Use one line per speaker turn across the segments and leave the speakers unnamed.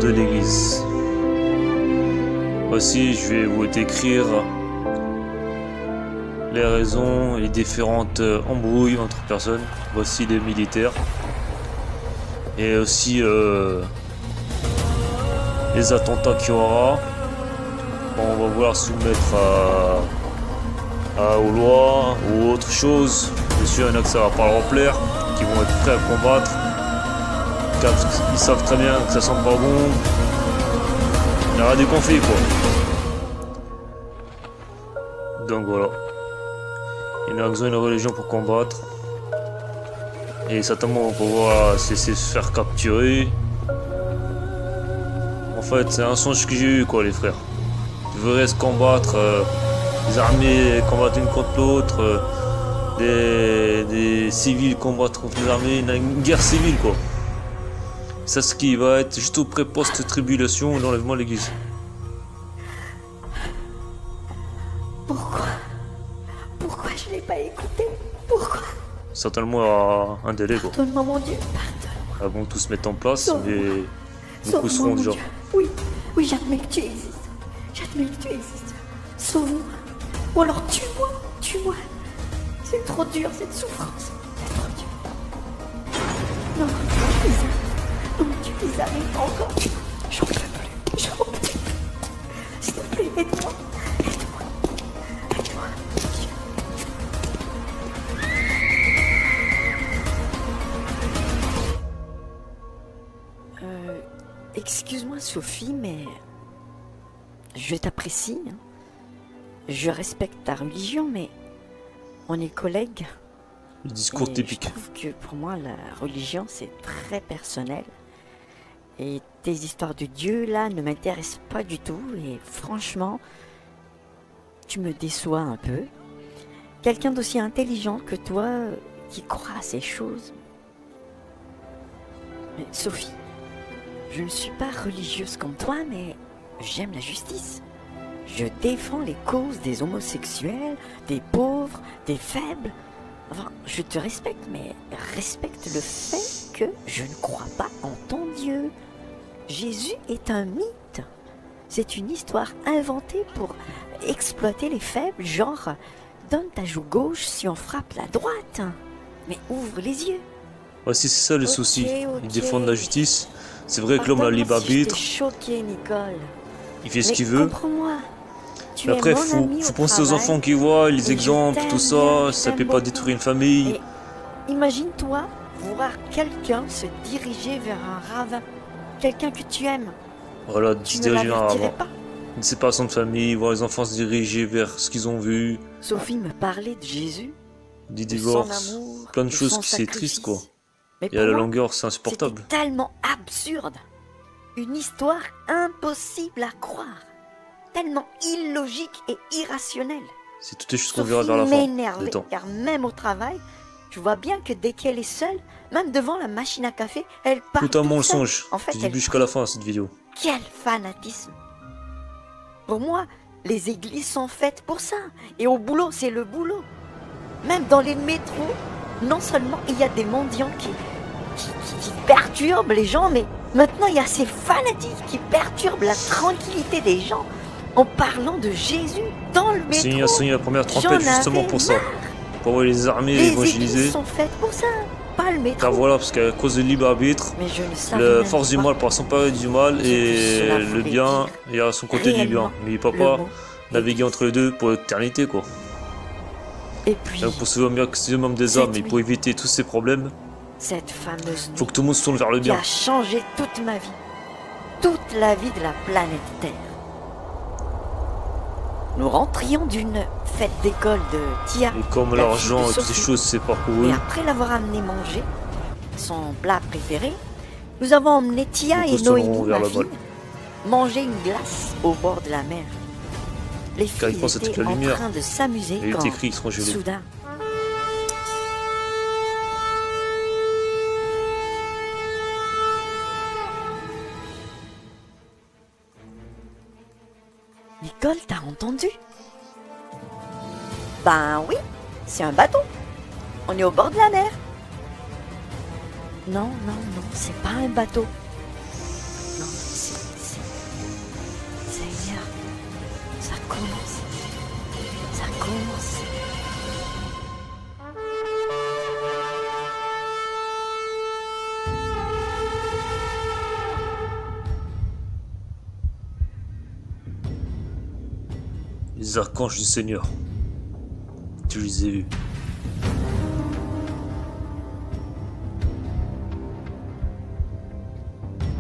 de l'église. Voici, je vais vous décrire les raisons et différentes embrouilles entre personnes. Voici les militaires. Et aussi les attentats qu'il y aura. Bon, on va vouloir soumettre aux lois ou autre chose. Bien sûr, il y en a que ça va pas leur plaire, qui vont être prêts à combattre. Ils savent très bien que ça sent pas bon. Il y aura des conflits, quoi. Donc voilà. Il y a besoin d'une religion pour combattre. Et certainement on va pouvoir cesser de se faire capturer. En fait, c'est un songe que j'ai eu, quoi, les frères. Tu verrais se combattre, les armées combattent une contre l'autre, des civils combattent contre les armées, une guerre civile, quoi. C'est ce qui va être juste après post-tribulation et l'enlèvement de l'église.
Pourquoi je l'ai pas écouté? Pourquoi?
Certainement un délai, quoi.
Pardonne-moi, mon Dieu, pardonne-moi.
Elles vont tous se mettre en place, mais beaucoup seront déjà.
Oui, oui, j'admets que tu existes. J'admets que tu existes. Sauve-moi. Ou alors tue-moi, tue-moi. C'est trop dur, cette souffrance. C'est trop dur. Non, Lisa. Non, tu Lisa, mais encore. J'en peux plus. J'en peux plus. S'il te plaît, aide-moi. Aide-moi. Aide-moi. Excuse-moi, Sophie, mais je t'apprécie. Hein. Je respecte ta religion, mais on est collègues.
Le discours typique.
Je trouve que pour moi, la religion, c'est très personnel. Et tes histoires de Dieu, là, ne m'intéressent pas du tout. Et franchement, tu me déçois un peu. Quelqu'un d'aussi intelligent que toi, qui croit à ces choses. Mais Sophie, je ne suis pas religieuse comme toi, mais j'aime la justice. Je défends les causes des homosexuels, des pauvres, des faibles. Enfin, je te respecte, mais respecte le fait que je ne crois pas en ton Dieu. Jésus est un mythe. C'est une histoire inventée pour exploiter les faibles, genre donne ta joue gauche si on frappe la droite. Mais ouvre les yeux.
Voici, c'est ça le souci. Ils défendent la justice. C'est vrai que l'homme a libre arbitre.
Choqué, Nicole.
Il fait ce qu'il veut.
Comprends-moi.
Mais après, faut penser aux enfants qu'ils voient, les exemples, tout ça. Ça peut pas détruire une famille.
Imagine-toi voir quelqu'un se diriger vers un ravin. Quelqu'un que tu aimes.
Voilà, se diriger vers un ravin.
Pas.
Une séparation de famille, voir les enfants se diriger vers ce qu'ils ont vu.
Sophie me parlait de Jésus.
Des divorces, plein de choses qui c'est triste, quoi.
Mais
et à la longueur, c'est insupportable.
C'est tellement absurde. Une histoire impossible à croire. Tellement illogique et irrationnelle.
C'est toutes les choses qu'on verra vers la fin des temps.
Car même au travail, je vois bien que dès qu'elle est seule, même devant la machine à café, elle part.
Tout un mensonge.
En fait,
du début jusqu'à la fin cette vidéo.
Quel fanatisme. Pour moi, les églises sont faites pour ça. Et au boulot, c'est le boulot. Même dans les métros, non seulement il y a des mendiants qui perturbent les gens, mais maintenant il y a ces fanatiques qui perturbent la tranquillité des gens en parlant de Jésus dans le métro.
Il a signé la première trompette justement pour ça. Pour voir les armées évangéliser.
Les églises sont faites pour ça, pas le métro.
Car voilà, parce qu'à cause du libre arbitre, la force du mal part s'emparer du mal et le bien, il y a son côté du bien. Mais il ne peut pas naviguer entre les deux pour l'éternité, quoi.
Et puis,
donc pour sauver un maximum des âmes et pour éviter tous ces problèmes,
cette fameuse
faut que tout le monde se tourne vers le bien.
Qui a changé toute ma vie, toute la vie de la planète Terre. Nous rentrions d'une fête d'école de Tia.
Et comme l'argent et toutes ces choses, c'est parcouru.
Et après l'avoir amené manger son plat préféré, nous avons emmené Tia et Noémie, ma fille, manger une glace au bord de la mer. Les filles étaient en train de s'amuser quand soudain... Nicole, t'as entendu? Ben oui, c'est un bateau. On est au bord de la mer. Non, non, non, c'est pas un bateau. Non, c'est Ça commence. Ça commence.
Les archanges du Seigneur. Tu les as vus.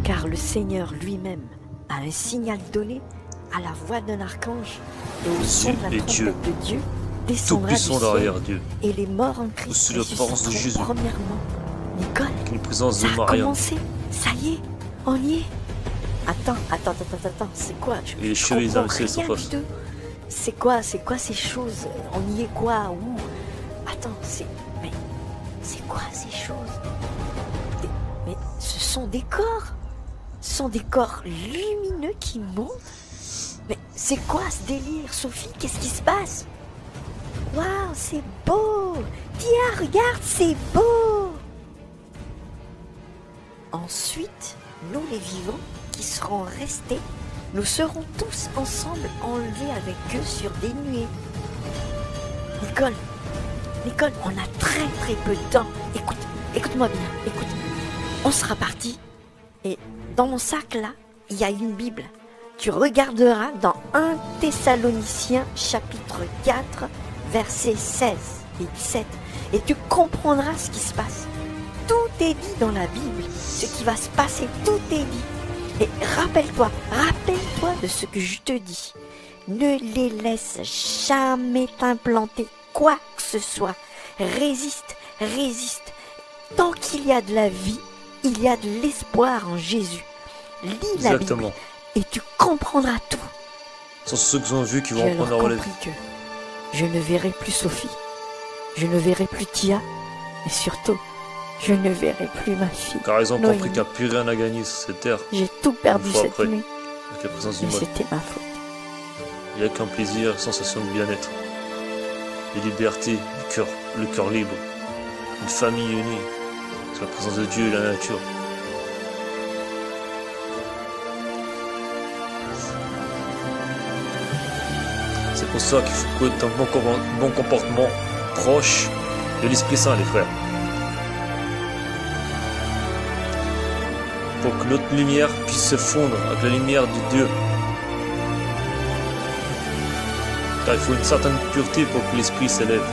Car le Seigneur lui-même a un signal donné à la voix d'un archange et au son de la
et Dieu,
trompette de Dieu
tout
descendra du
puissant
ciel
derrière Dieu,
et les morts en Christ
sous la force de
ressusciteront
Jésus.
premièrement. Nicole,
avec une présence
ça
de
a
Maria
commencé. Ça y est, on y est. Attends, c'est quoi?
et les cheveux
comprends
avancés
rien
sont
du
face.
tout. C'est quoi ces choses? On y est quoi? Où? Attends, mais c'est quoi ces choses? Mais ce sont des corps. Ce sont des corps lumineux qui montent. Mais c'est quoi ce délire, Sophie? Qu'est-ce qui se passe? Waouh, c'est beau! Tiens, regarde, c'est beau! Ensuite, nous les vivants qui serons restés, nous serons tous ensemble enlevés avec eux sur des nuées. Nicole, on a très très peu de temps. Écoute-moi bien, écoute. On sera parti et dans mon sac là, il y a une Bible. Tu regarderas dans 1 Thessaloniciens chapitre 4, versets 16 et 17 et tu comprendras ce qui se passe. Tout est dit dans la Bible, ce qui va se passer, tout est dit. Et rappelle-toi de ce que je te dis. Ne les laisse jamais t'implanter quoi que ce soit. Résiste. Tant qu'il y a de la vie, il y a de l'espoir en Jésus. Lis la Bible
Exactement.
et tu comprendras tout.
Ce sont ceux qui ont vu qui vont
J'ai
reprendre la
alors
relève.
compris que je ne verrai plus Sophie, je ne verrai plus Tia, et surtout, je ne verrai plus ma fille.
Car ils ont
Noémie.
compris qu'il n'y a plus rien à gagner sur cette terre
J'ai tout perdu
Une fois
cette
après.
nuit,
avec la présence du
mais
mal.
c'était ma faute.
Il n'y a qu'un plaisir, sensation de bien-être, de liberté, le cœur libre, une famille unie, sur la présence de Dieu et la nature. C'est pour ça qu'il faut être un bon comportement proche de l'Esprit Saint, les frères. Pour que notre lumière puisse se fondre avec la lumière de Dieu. Car il faut une certaine pureté pour que l'esprit s'élève,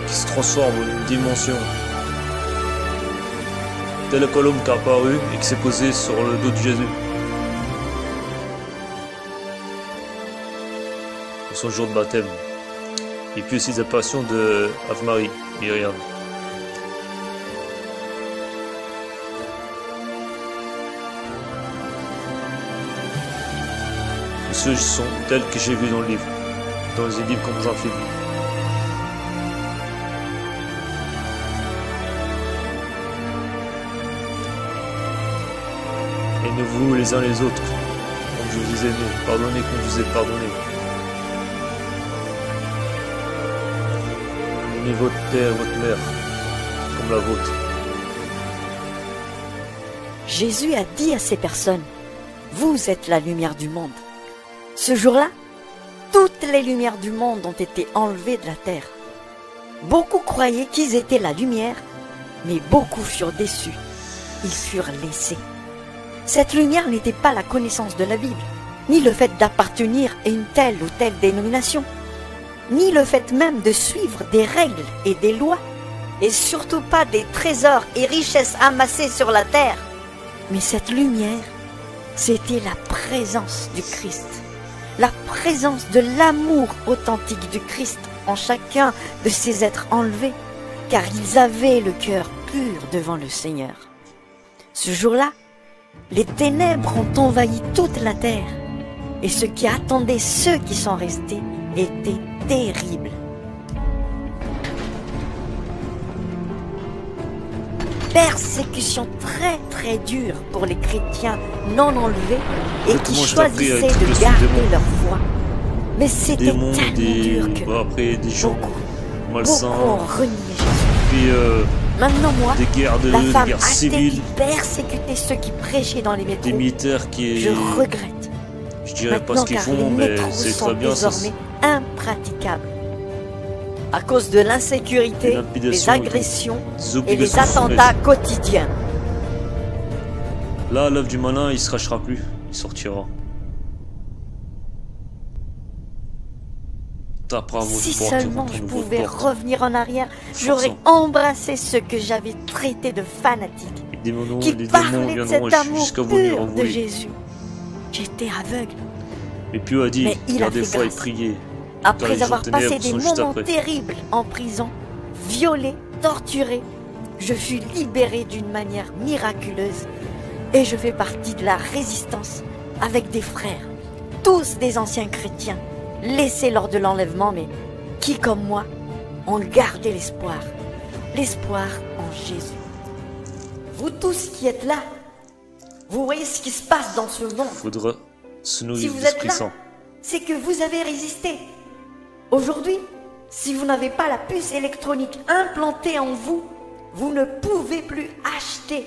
qui se transforme en une dimension, tel le colombe qui a apparu et qui s'est posé sur le dos de Jésus. Pour son jour de baptême. Et puis aussi l'apparition de Ave Marie, Myriam. Et ceux sont tels que j'ai vus dans le livre, dans les livres qu'on vous en fait. Aimez-vous les uns les autres, comme je vous ai aimé, pardonnez comme je vous ai pardonné. Aimez votre père, votre mère, comme la vôtre.
Jésus a dit à ces personnes, vous êtes la lumière du monde. Ce jour-là, toutes les lumières du monde ont été enlevées de la terre. Beaucoup croyaient qu'ils étaient la lumière, mais beaucoup furent déçus. Ils furent laissés. Cette lumière n'était pas la connaissance de la Bible, ni le fait d'appartenir à une telle ou telle dénomination, ni le fait même de suivre des règles et des lois, et surtout pas des trésors et richesses amassées sur la terre. Mais cette lumière, c'était la présence du Christ, la présence de l'amour authentique du Christ en chacun de ces êtres enlevés, car ils avaient le cœur pur devant le Seigneur. Ce jour-là, les ténèbres ont envahi toute la terre, et ce qui attendait ceux qui sont restés était terrible. Persécution très très dure pour les chrétiens non enlevés et qui
Exactement, j'ai appris
choisissaient
avec
de
le
garder
démon.
leur foi. Mais c'était
Démons,
tellement dur que
après des gens
beaucoup ont
malsains,
renié Jésus.
puis
Maintenant moi,
des guerres,
la femme
des guerres
athée qui
civiles,
persécutait ceux qui prêchaient dans les
des
métros,
militaires qui
je regrette
Je dirais pas
Maintenant,
ce qu'ils
car les
font, mais
métros
c'est
sont
très bien. Ça,
désormais impraticables. À cause de l'insécurité,
Les
les
lapidations,
agressions
des
et les
obligations
attentats quotidiens.
là, l'œuvre du malin, il se cachera plus. Il sortira. Tapera
Si
votre porte,
seulement je
votre
pouvais
porte.
revenir en arrière,
Forçons.
j'aurais embrassé ceux que j'avais traités de fanatiques,
Les démons,
qui
les démons
parlaient de
viendront
cet amour
jusqu'à vous lui
pur
en
de
voler.
Jésus. J'étais aveugle.
Et puis a dit,
Mais il a
gardez
fait
foi et
grâce.
priez.
Après
les
avoir
jours ténèbres
passé des
sont juste
moments
après.
terribles en prison, violé, torturé, je fus libéré d'une manière miraculeuse et je fais partie de la résistance avec des frères, tous des anciens chrétiens, laissés lors de l'enlèvement, mais qui, comme moi, ont gardé l'espoir en Jésus. Vous tous qui êtes là, vous voyez ce qui se passe dans ce monde.
Faudra se
Si
nourrir
vous êtes
d'Esprit
là,
Saint.
c'est que vous avez résisté. Aujourd'hui, si vous n'avez pas la puce électronique implantée en vous, vous ne pouvez plus acheter,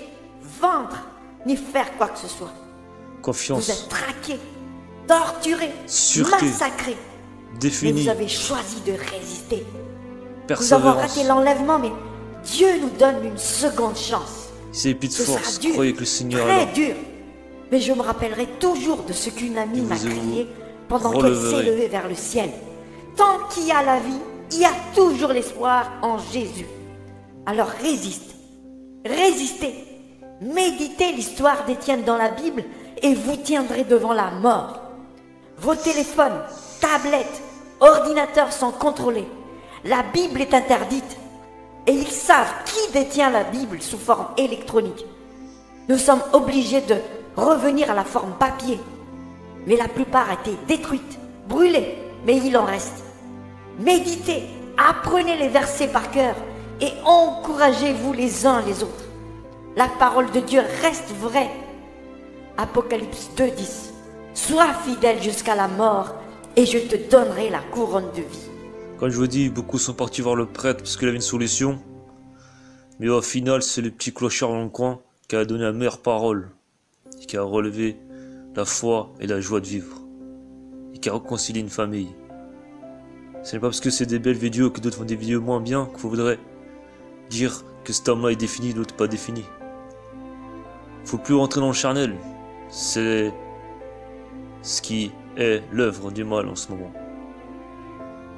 vendre, ni faire quoi que ce soit. Vous
Confiance,
êtes traqués, torturés,
Sûreté.
massacrés. Mais
définie,
vous avez choisi de résister. Nous avons
persévérance.
raté l'enlèvement, mais Dieu nous donne une seconde chance.
C'est épis de
Ce
force.
sera dur,
Croyez que le Seigneur est
très
là.
dur. Mais je me rappellerai toujours de ce qu'une amie
Et
m'a
vous
crié pendant qu'elle
releverez.
s'élevait vers le ciel. Tant qu'il y a la vie, il y a toujours l'espoir en Jésus. Alors résiste, résistez, méditez l'histoire d'Étienne dans la Bible et vous tiendrez devant la mort. Vos téléphones, tablettes, ordinateurs sont contrôlés. La Bible est interdite. Et ils savent qui détient la Bible sous forme électronique. Nous sommes obligés de revenir à la forme papier. Mais la plupart a été détruite, brûlée, mais il en reste. Méditez, apprenez les versets par cœur et encouragez-vous les uns les autres. La parole de Dieu reste vraie. Apocalypse 2:10. Sois fidèle jusqu'à la mort et je te donnerai la couronne de vie.
Quand je vous dis, beaucoup sont partis voir le prêtre parce qu'il avait une solution. Mais au final, c'est le petit clochard dans le coin qui a donné la meilleure parole. Et qui a relevé la foi et la joie de vivre. Et qui a réconcilié une famille. Ce n'est pas parce que c'est des belles vidéos que d'autres font des vidéos moins bien qu'il faudrait dire que cet homme-là est défini, l'autre pas défini. Faut plus rentrer dans le charnel. C'est ce qui est l'œuvre du mal en ce moment.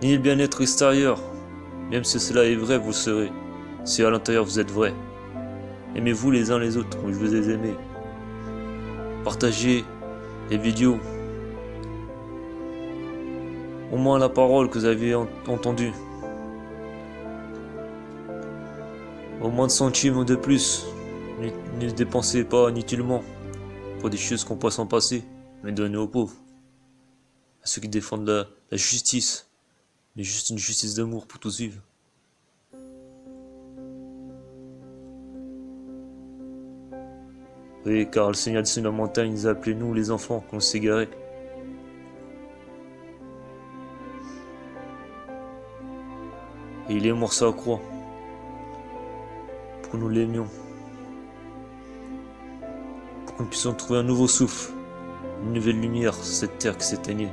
Ni le bien-être extérieur, même si cela est vrai, vous le serez. Si à l'intérieur vous êtes vrai. Aimez-vous les uns les autres comme je vous ai aimés. Partagez les vidéos. Au moins la parole que vous avez entendue. Au moins de centimes de plus. Ne dépensez pas inutilement pour des choses qu'on pourrait s'en passer, mais donnez aux pauvres. À ceux qui défendent la justice. Mais juste une justice d'amour pour tous vivre. Oui, car le Seigneur descendu de la montagne nous a appelés, nous les enfants, qu'on s'est égarés. Et il est mort sur la croix. Pour que nous l'aimions. Pour que nous puissions trouver un nouveau souffle. Une nouvelle lumière sur cette terre qui s'éteignait.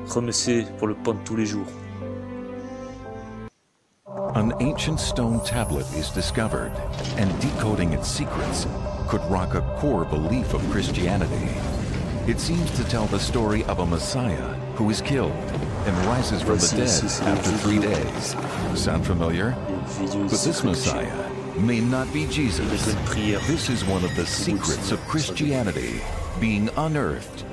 Remerciez pour le pain de tous les jours.
An ancient stone tablet is discovered, and decoding its secrets could rock a core belief of Christianity. It seems to tell the story of a Messiah who is killed and rises from the dead after 3 days. Sound familiar? But this Messiah may not be Jesus. This is one of the secrets of Christianity being unearthed